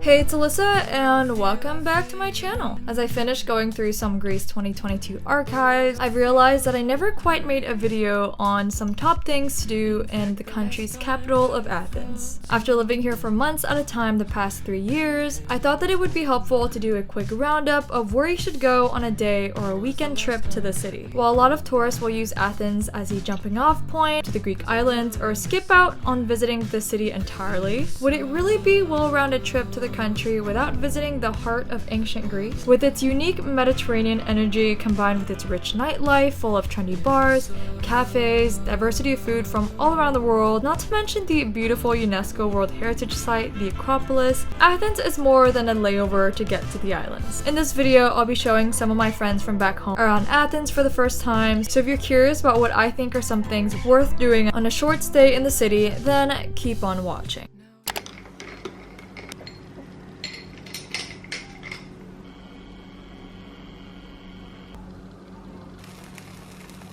Hey, it's Alyssa, and welcome back to my channel. As I finished going through some Greece 2022 archives, I've realized that I never quite made a video on some top things to do in the country's capital of Athens. After living here for months at a time the past 3 years, I thought that it would be helpful to do a quick roundup of where you should go on a day or a weekend trip to the city. While a lot of tourists will use Athens as a jumping off point to the Greek islands or skip out on visiting the city entirely, would it really be a well-rounded trip to the country without visiting the heart of ancient Greece? With its unique Mediterranean energy combined with its rich nightlife full of trendy bars, cafes, diversity of food from all around the world, not to mention the beautiful UNESCO World Heritage Site, the Acropolis, Athens is more than a layover to get to the islands. In this video, I'll be showing some of my friends from back home around Athens for the first time, so if you're curious about what I think are some things worth doing on a short stay in the city, then keep on watching.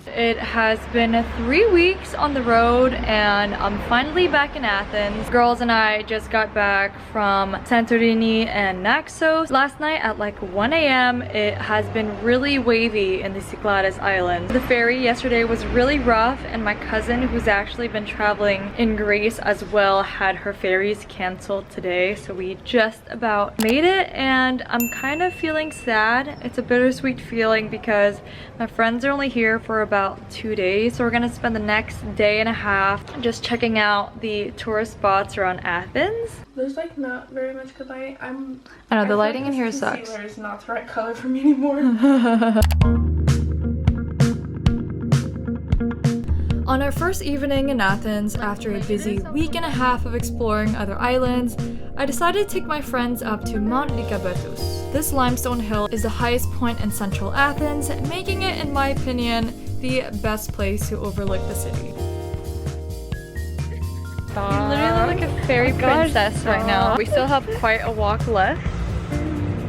It has been 3 weeks on the road and I'm finally back in Athens. Girls and I just got back from Santorini and Naxos last night at like 1 a.m. It has been really wavy in the Cyclades Islands. The ferry yesterday was really rough and my cousin, who's actually been traveling in Greece as well, had her ferries canceled today, so we just about made it and I'm kind of feeling sad. It's a bittersweet feeling because my friends are only here for about 2 days, so we're gonna spend the next day and a half just checking out the tourist spots around Athens. There's like not very much good lighting. I know the lighting in here sucks. Concealer is not the right color for me anymore. On our first evening in Athens, after a busy week and a half of exploring other islands, I decided to take my friends up to Mount Lycabettus. This limestone hill is the highest point in central Athens, making it, in my opinion, the best place to overlook the city. You literally look like a fairy princess right now. We still have quite a walk left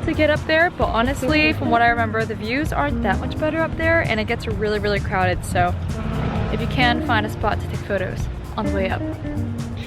to get up there, but honestly, from what I remember, the views aren't that much better up there and it gets really crowded, so if you can, find a spot to take photos on the way up.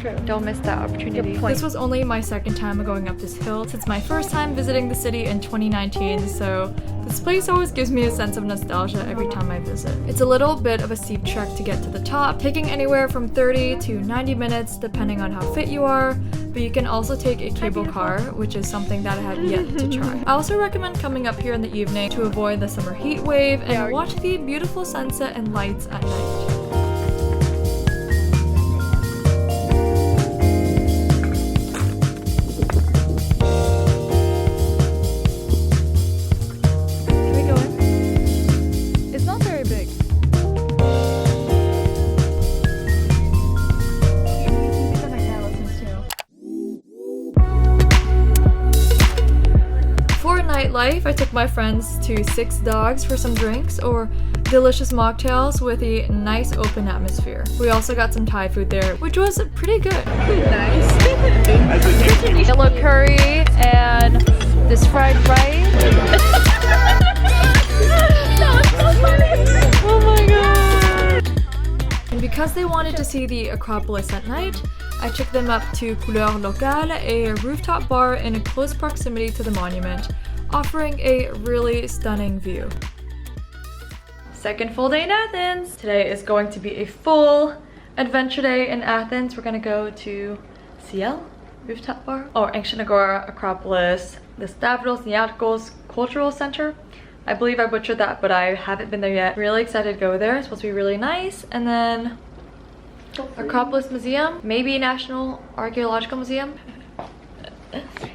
True. Don't miss that opportunity. This was only my second time going up this hill since my first time visiting the city in 2019, so this place always gives me a sense of nostalgia every time I visit. It's a little bit of a steep trek to get to the top, taking anywhere from 30 to 90 minutes depending on how fit you are, but you can also take a cable car, which is something that I have yet to try. I also recommend coming up here in the evening to avoid the summer heat wave and watch the beautiful sunset and lights at night. Life, I took my friends to Six Dogs for some drinks or delicious mocktails with a nice open atmosphere. We also got some Thai food there, which was pretty good. Nice. Yellow curry and this fried rice. That was so funny. Oh my god. And because they wanted to see the Acropolis at night, I took them up to Couleur Locale, a rooftop bar in close proximity to the monument, offering a really stunning view. Second full day in Athens. Today is going to be a full adventure day in Athens. We're gonna go to CL, rooftop bar, or Ancient Agora, Acropolis, the Stavros Niatkos Cultural Center. I believe I butchered that, but I haven't been there yet. Really excited to go there. It's supposed to be really nice. And then Acropolis Museum, maybe National Archaeological Museum.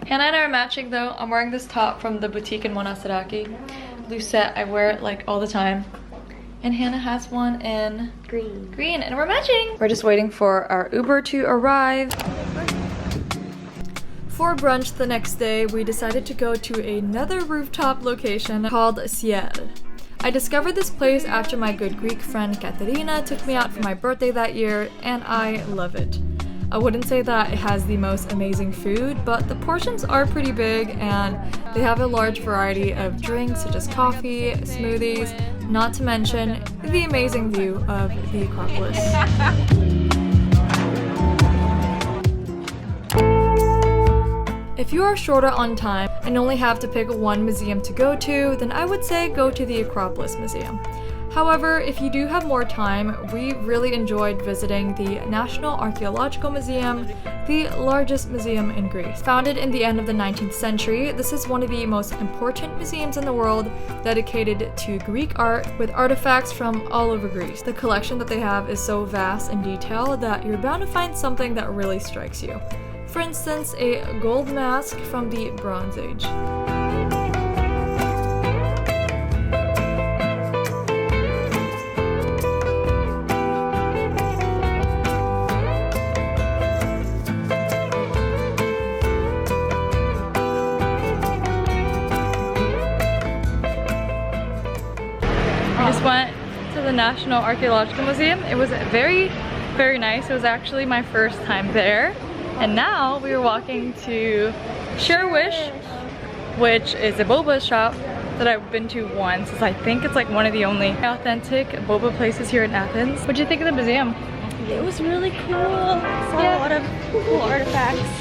Hannah and I are matching though. I'm wearing this top from the boutique in Monastiraki. Lucette, I wear it like all the time. And Hannah has one in green, and we're matching. We're just waiting for our Uber to arrive. For brunch the next day, we decided to go to another rooftop location called Ciel. I discovered this place after my good Greek friend Katerina took me out for my birthday that year, and I love it. I wouldn't say that it has the most amazing food, but the portions are pretty big and they have a large variety of drinks such as coffee, smoothies, not to mention the amazing view of the Acropolis. If If you are shorter on time and only have to pick one museum to go to, then I would say go to the Acropolis Museum. However, if you do have more time, we really enjoyed visiting the National Archaeological Museum, the largest museum in Greece. Founded in the end of the 19th century, this is one of the most important museums in the world dedicated to Greek art with artifacts from all over Greece. The collection that they have is so vast and detailed that you're bound to find something that really strikes you. For instance, a gold mask from the Bronze Age. We just went to the National Archaeological Museum. It was very, very nice. It was actually my first time there. And now we are walking to Share Wish, which is a boba shop that I've been to once. I think it's like one of the only authentic boba places here in Athens. What do you think of the museum? It was really cool. Saw a lot of cool artifacts.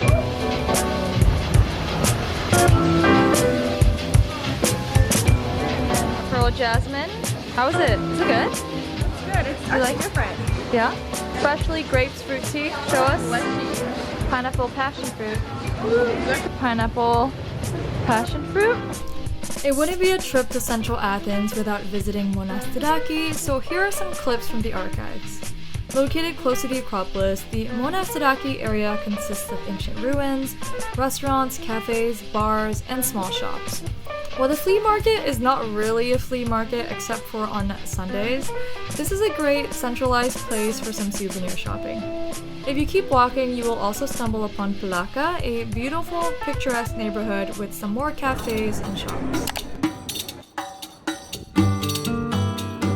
Pearl Jasmine. How is it? Is it good? It's good. It's You like- different. Yeah. Especially grapes fruit tea. Show us. Pineapple passion fruit. Pineapple passion fruit. It wouldn't be a trip to central Athens without visiting Monastiraki, so here are some clips from the archives. Located close to the Acropolis, the Monastiraki area consists of ancient ruins, restaurants, cafes, bars, and small shops. While the flea market is not really a flea market except for on Sundays, this is a great centralized place for some souvenir shopping. If you keep walking, you will also stumble upon Plaka, a beautiful, picturesque neighborhood with some more cafes and shops.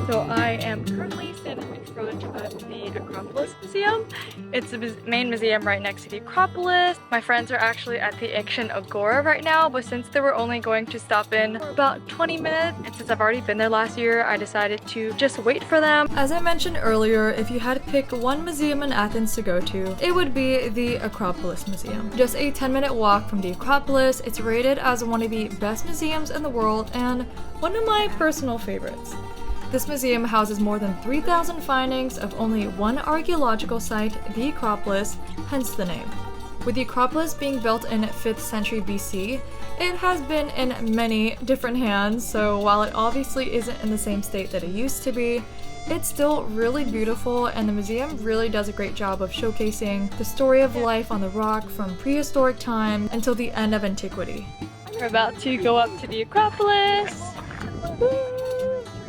So I am currently standing in front of the Acropolis Museum. It's the main museum right next to the Acropolis. My friends are actually at the ancient Agora right now, but since they were only going to stop in for about 20 minutes, and since I've already been there last year, I decided to just wait for them. As I mentioned earlier, if you had to pick one museum in Athens to go to, it would be the Acropolis Museum. Just a 10-minute walk from the Acropolis, it's rated as one of the best museums in the world and one of my personal favorites. This museum houses more than 3,000 findings of only one archaeological site, the Acropolis, hence the name. With the Acropolis being built in 5th century BC, it has been in many different hands, so while it obviously isn't in the same state that it used to be, it's still really beautiful, and the museum really does a great job of showcasing the story of life on the rock from prehistoric time until the end of antiquity. We're about to go up to the Acropolis. Woo!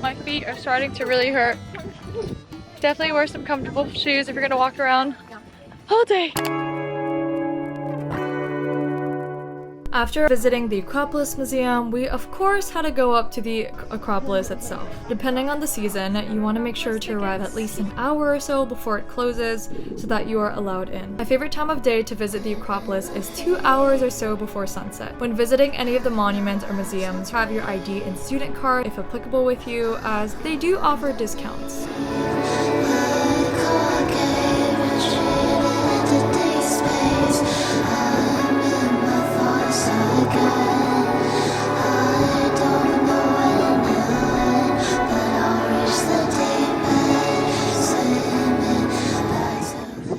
My feet are starting to really hurt. Definitely wear some comfortable shoes if you're gonna walk around all day. After visiting the Acropolis Museum, we of course had to go up to the Acropolis itself. Depending on the season, you want to make sure to arrive at least an hour or so before it closes so that you are allowed in. My favorite time of day to visit the Acropolis is 2 hours or so before sunset. When visiting any of the monuments or museums, have your ID and student card if applicable with you, as they do offer discounts.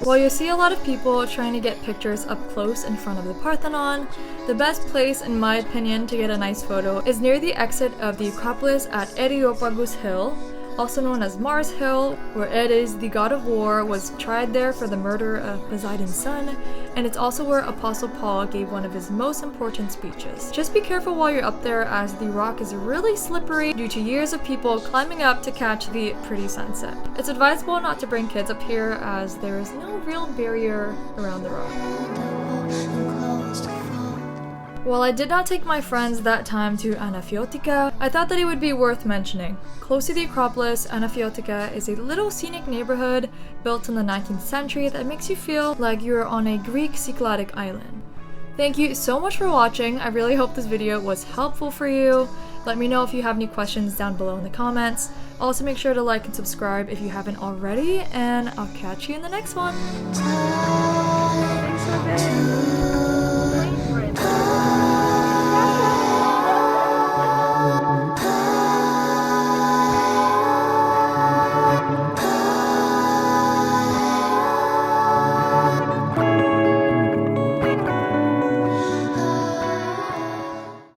While you see a lot of people trying to get pictures up close in front of the Parthenon, the best place, in my opinion, to get a nice photo is near the exit of the Acropolis at Athens Hill, also known as Mars Hill, where Ares, the god of war, was tried there for the murder of Poseidon's son, and it's also where Apostle Paul gave one of his most important speeches. Just be careful while you're up there, as the rock is really slippery due to years of people climbing up to catch the pretty sunset. It's advisable not to bring kids up here, as there is no real barrier around the rock. While I did not take my friends that time to Anafiotika, I thought that it would be worth mentioning. Close to the Acropolis, Anafiotika is a little scenic neighborhood built in the 19th century that makes you feel like you're on a Greek Cycladic island. Thank you so much for watching. I really hope this video was helpful for you. Let me know if you have any questions down below in the comments. Also make sure to like and subscribe if you haven't already, and I'll catch you in the next one. Thanks for